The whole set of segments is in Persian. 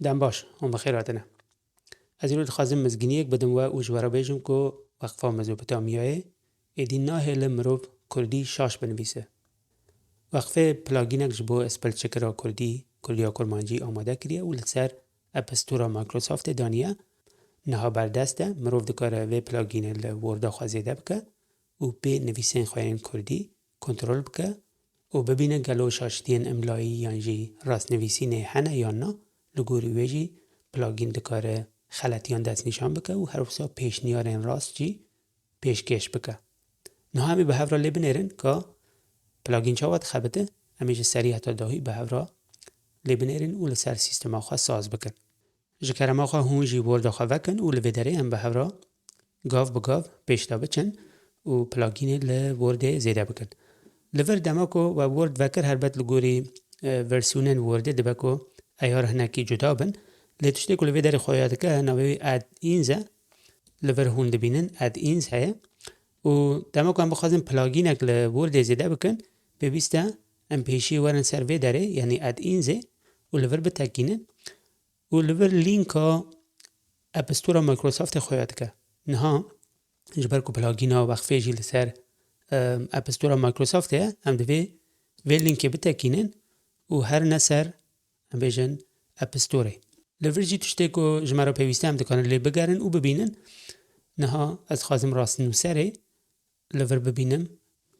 دم باش هم بخیر هاتنه از این رو خازم مزگینیک بدم و اوجوارا بیجم که وقفا مزوپتامیاه ایدی ناه لمروف کردی شاش بنویسه. وقفه پلاگینک جبو اسپل چکرا کردیا کرمانجی آماده کریه و لسر اپستورا مایکروسافت دانیه نها بردسته مروف دکاره وی پلاگین لوردا خوازیده بکه و به نویسین خواهین کردی کنترل بکه و ببینه گلو شاشتین املایی یانجی راست نویسی نه هنه یا نه لگوری ویجی پلاگین دکاره خلطیان دست نشان بکه و هر وسا پیشنیارین راست جی پیشکش بکه. نه همی به هفرا لی بنیرن که پلاگین چاوات خبته همیشه سریع حتی داهی به هفرا لی بنیرن و لسر سیستم آخوا ساز بکن. جکرم آخوا هون جی ورد آخوا وکن و لویدره هم به هفرا گاف بگاف پیشتا بچن و پلاگین لورد زیده بکن. لور دماکو و ورد وکر هر بد لگوری ورسیونن ورده دبکو ایار هنکی جدا بن لیتشتی که لوی در خویاد که نوی اد اینزه لور هون دبینن اد اینز هیا و دماکو هم بخوازم پلاگینک لورد زیده بکن ببیسته ام پیشی ورن سروی داره یعنی اد اینزه و لور بتکینن و لور لینکا اپستورا مایکروسافت خویاد که نها جبر کو پلاگینا وقفه جی لسر اپستورا مایکروسافت هم دوی وی لینک بتکینن و هر نسر هم بیجن اپستوری لورجی تشتی کو جمرا پیوسته هم دکانه لی بگرن و ببینن نها از خازم راست نوسره لور ببینم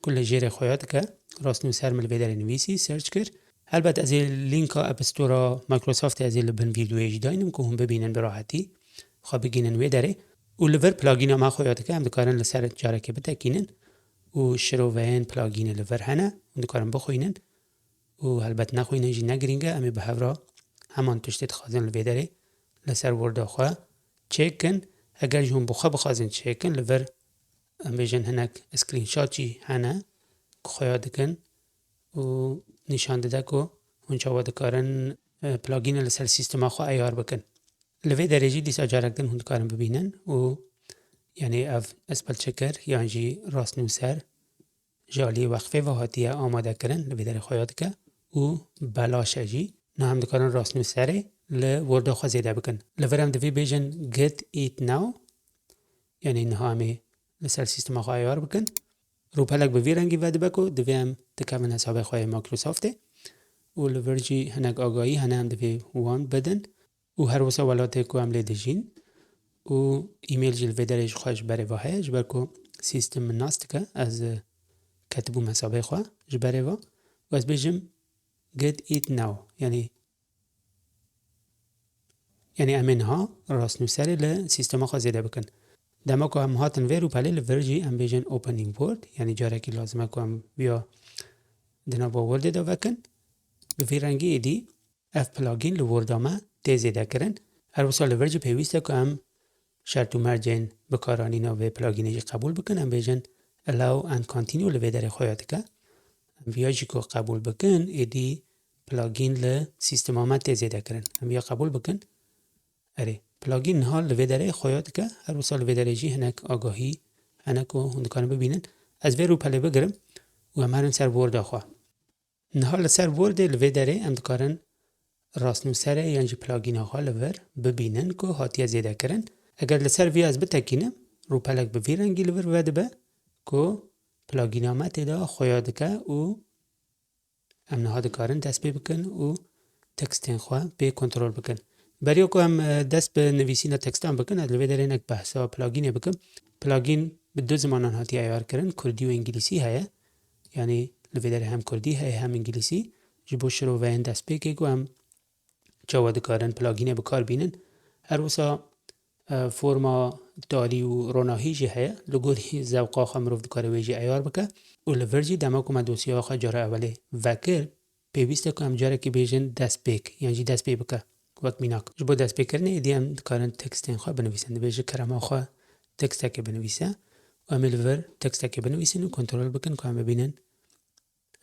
کل جیر خویاد که راست نوسر ملوی در نویسی سرچ کر البته از لینکا اپستورا مایکروسافت از لبن ویدیویج داینم که هم ببینن براحتی خواه بگینن وی داره و لور پلاگین ما خویاد که هم دکارن لسر جاره که بتکینن و شروعین پلاگین لور هنه و دکارن بخوینن و البته نخوینن جی نگرینگه امی به هفرا همان تشتید خازن لوی داره لسر ورد آخوا چک کن اگر جون بخوازن چک کن لور بیجن هنک اسکرین شات جی هنه که خویاد کن و نشان داده که اونچه واد کارن پلاگین لسر سیستم آخوا ایار بکن لوی داره جی دیسا جارک دن هند کارن ببینن و یعنی اف اسپل چکر یعنی جی راست نوسر جالی وقفه و هاتیه آماده کرن لوی داره خویاد که و بلاشه جی نه هم دکارن راست نوسره لورد آخوا زیده بکن لور هم دوی بیجن get it now یعنی نه همی لسر سیستم آخوا ایار بکن رو پلک به وی رنگی وده بکو دوی هم دکمن حساب خواه مایکروسافته و لور جی هنگ آگاهی هنه هم دوی وان بدن و هر وسا ولاته کو هم لیده جین و ایمیل جی لوی داره خواهش بره واحه جبر کو سیستم مناست که از کتبو حساب خواه جبره وا و از بیجم get it now یعنی امین ها راست نوسره لسیستم آخوا زیده بکن دما که هم هاتن وی رو پلی لورجی هم بیجن اوپنینگ بورد یعنی جاره که لازمه که هم بیا دنا با ورد دا وکن به وی رنگی ایدی اف پلاگین لورد آمه تیزیده کرن هر وصا لورجی پیوسته که هم شرط و مرجین بکارانی نا و پلاگینی جی قبول بکن هم بیجن allow and continue لوی داره خویاد که هم بیا جی که قبول بکن ایدی پلاگین لسیستم آمه تیزیده کرن هم بیا قبول بکن اره پلاگین ها لوی داره خویاد که هر وصا لوی داره جی هنک آگاهی هنک و هندکانه ببینن از وی رو پلی بگرم و همارن سر ورد آخوا نها لسر ورد لوی داره هم دکارن راست نوسره یعنی پلاگین ها لور ببینن که هاتی زیده کرن اگر لسر وی از بتکینم رو پلک به وی رنگی لور وده به که پلاگین ها ما تیدا خویاد که و هم نها دکارن دست بی بکن و تکستین خواه بی کنترول بکن برای که هم دست به نویسین تکستان بکن از لوی داره اینک بحثا پلاگین بکن پلاگین به دو زمانان هاتی ایار کرن کردی و انگلیسی هیا یعنی لوی داره هم کردی هیا هم انگلیسی جبو شروع و این دست بی که هم جواد کارن پلاگین بکار بینن هر وسا فرما دالی و روناهی جی هیا لگوری زوقا خمروف دکاره ویجی ایار بکه و لورجی دما که ما دوسی آخوا جاره اوله وکر پیوسته که هم جاره که بیجن دست بیک یعنی دست بی بکه وقت میناک جبو دست بی کرنه ایدی هم دکارن تکستین خواه بنویسن بیجه کرم آخوا تکسته که بنویسه و امی لور تکسته که بنویسن و کنترول بکن که هم ببینن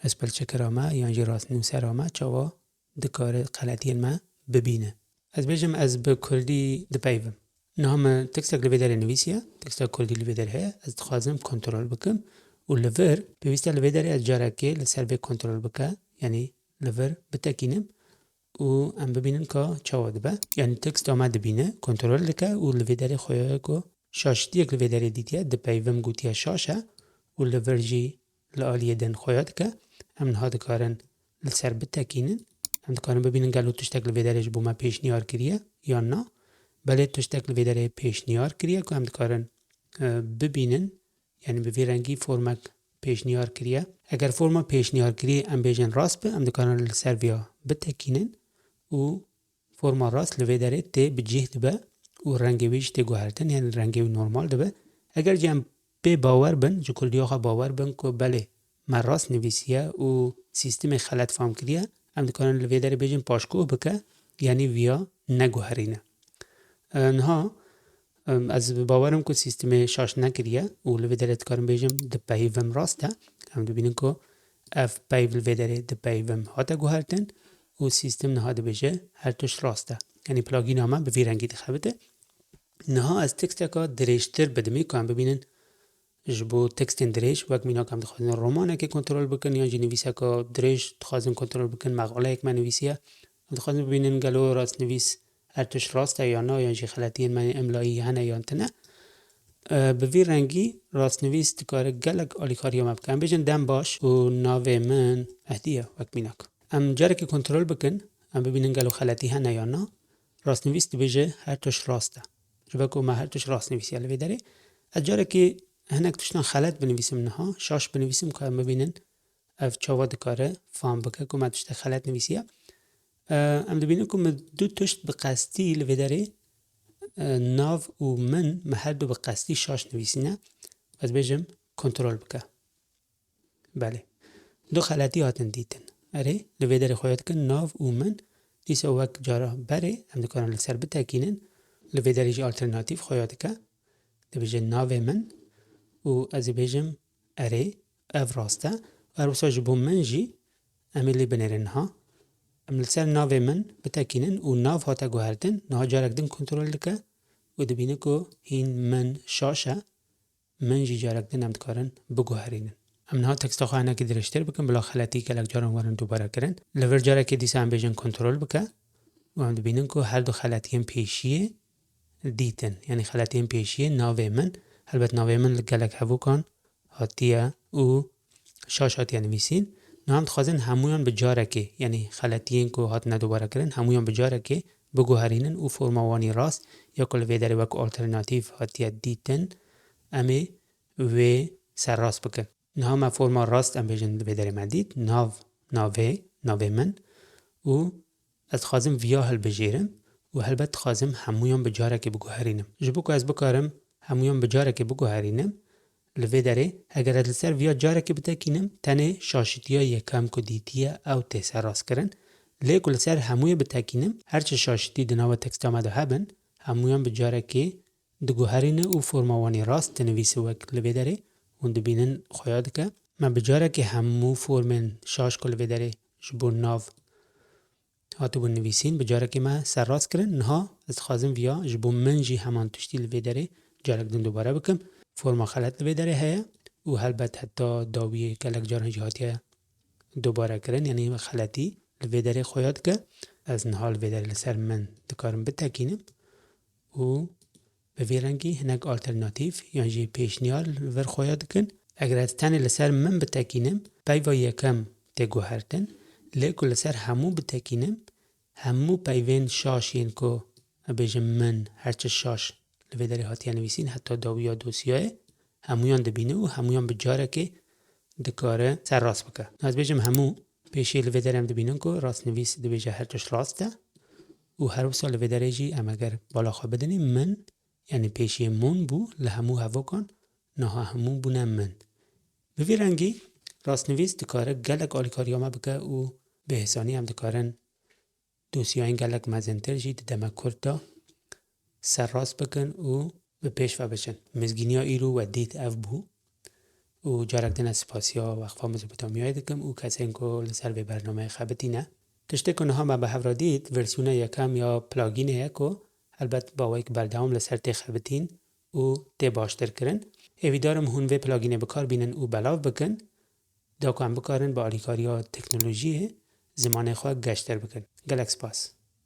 اسپل چکر آمه یعنی راست نوسر آمه چاوا دکاره غلطی ما ببینه از بیجم از به کردی دپیوم نام تکستک لوی داره نویسیه تکستک کردی لوی داره هیا از خازم کنترل بکم و لور پیوسته لوی داره از جاره که لسر به کنترل بکه یعنی لور بتکینم و ام ببینن که چه دبه یعنی تکست آمد بینه کنترل دکه و لویدر خواه که شاشتی یک لویدر دیتیه دپیوم گوتیه شاشه و لورجی لآلیه دن خواه دکه ام نها دکارن لسر بتکینن ام دکارن ببینن گلو تشتک لویدرش بو ما پیشنیار کریه یا نه بله تشتک لویدر پیشنیار کریه که ام دکارن ببینن یعنی به رنگی فرمک پیشنیار کریه اگر فرما پیشنیار کریه ام بیجن راست به ام دکارن لسر بیا بتکینن و فرما راست لویدر تی بجهد به و رنگویش تی گوهرتن یعنی رنگوی نورمال ده به اگر جم به باور بن جو کل دیوخا باور بن که بله من راست نویسیه و سیستم خلط فهم کریه ام دکارن لویدر بیجن پاشکوه بکه یعنی ویا نگوهرینه انها از باورم که سیستم شاش نکریه و لویدر تکارن بیجم ده پیوم راسته هم ببینن که اف پیو لویدر ده پیوم هاته گوهرتن و سیستم نها ده بیجه هر توش راسته یعنی پلاگین همه به رنگی دخبته نها از تکست که دریشتر بدمی که هم ببینن جبو تکست دریش وقت مینا کم دخوازن رومانه که کنترل بکن یا جنویسه که دریش دخوازن کنترل بکن مقاله یک من نویسیه دخوازن ببینن گلو راست نویس هر توش راسته یا نه یا جی خلطی من املایی هنه یا انتنه به وی رنگی راست نویس دکاره گلگ آلیکاری هم بکن بیجن دم باش و ناوه من اهدیه وقت میناک ام جاره که کنترل بکن ام ببینن گلو خلطی هنه یا نه راست نویس دی بیجه هر توش راسته جبه که ما هر توش راست نویسی علوی داره از جاره که هنک توشتان خلط بنویسم نها شاش بنویسم که ام ببینن اف چاوا دکاره فهم بکه که ما توشت خلط نویسیه ام دبینم که دو توشت بقصدی لوی داره ناو و من هر دو بقصدی شاش نویسینه از بیجم کنترل بکه بله دو خلطی هاتن دیتن اره لوی داره خواهد کن ناو و من دیسه وقت جارا بره هم دکارن لسر بتاکینن لوی داره جی آلترناتیف خواهد که ده بیجه ناو من و از بیجم اره اف راسته و اروسا جبو من جی امیلی بنرن ها ام لسر ناو من بتاکینن و ناو هاتا گوهردن نها جارک دن کنترل دکه و دبینه که هین من شاشه من جی جارک دن هم دکارن بگوهرینن ام نها تکست خواه انا که درشتر بکن بلا خلطی که لک جارن ورن دوباره کرن لور جارک دیسه هم بیجن کنترل بکه و هم دبینن که هر دو خلطی هم پیشیه دیتن یعنی خلطی هم پیشیه ناو من البته ناو من لگلک هفو کن هاتیه و شاش هاتیه نویسین نام خوازن همویان به جارکه یعنی خلطیین که هات ندوباره کرن همویان به جارکه بگوهرینن و فرماوانی راست یا کل وی داره وک آلترناتیف هاتیه دیتن امی وی سر راست بکن نه ما فرما راست ام بیجن وی داره مدید ناوه من و از خوازم ویا هل بجیرم و هلبت خوازم همویان به جارکه بگوهرینم جبو که از بکارم همویان به جارکه بگوهرینم لوی داره اگر از لسر ویا جاره که بتاکینم تنه شاشتیا یکم که دیتیه او تیسر راست کرن لیکو لسر هموی بتاکینم هرچه شاشتی دناو تکست آمده هبن همویان به جاره که دگوهرینه و فرماوانی راست تنویس وک لوی داره و دبینن خویاد که من به جاره که همو فرمن شاش که لوی داره جبو ناو هاتو بو نویسین به جاره که من سر راست کرن نها از خوازم ویا جبو من جی همان تشتی لوی داره جارک دن دوباره بکم فرما خلط لوی داره هیا و هلبت حتی داویه کلک جارن جهاتیه دوباره کرن یعنی خلطی لوی داره خویاد که از نها لوی داره لسر من دکارم بتاکینم و به وی رنگی هنگ آلترناتیف یعنی جی پیشنیار ور خویاد کن اگر از تن لسر من بتاکینم پیوا یکم تگو هرتن لیکو لسر همو بتاکینم همو پیوین شاشین که بیجم من هرچه شاش لوی داره هاتیه نویسین حتی داویا دوسیاه همویان دبینه و همویان بجاره که دکاره سر راست بکه از بیجم همو پیشی لوی داره هم دبینن که راست نویس دو بیجه هر توش راسته و هر وصال لوی داره جی ام اگر بالا خواه بدنی من یعنی پیشی من بو لهمو هوا کن نها همو بونه من به وی رنگی راست نویس دکاره گلک آلیکاری آمه بکه و به حسانی هم دکارن دوسیاه این گلک مزنتر جی دمه کرده سر راست بکن و به پیش و بشن مزگینی ها ایرو و دیت اف بو و جارکتن از سپاسی ها وقفا مزوپتامی دکم و کسی اینکو لسر به برنامه خبتی نه تشته کنه ها ما به هفرا دید ورسیون یکم یا پلاگین یکو البته با ویک بردام لسر تی خبتین و تی باشتر کرن ایویدارم هونوه پلاگین بکار بینن و بلاو بکن دا که هم بکارن با آلیکاری ها تکنولوژیه زمانê xwe geşttir bikin. Gelek spas.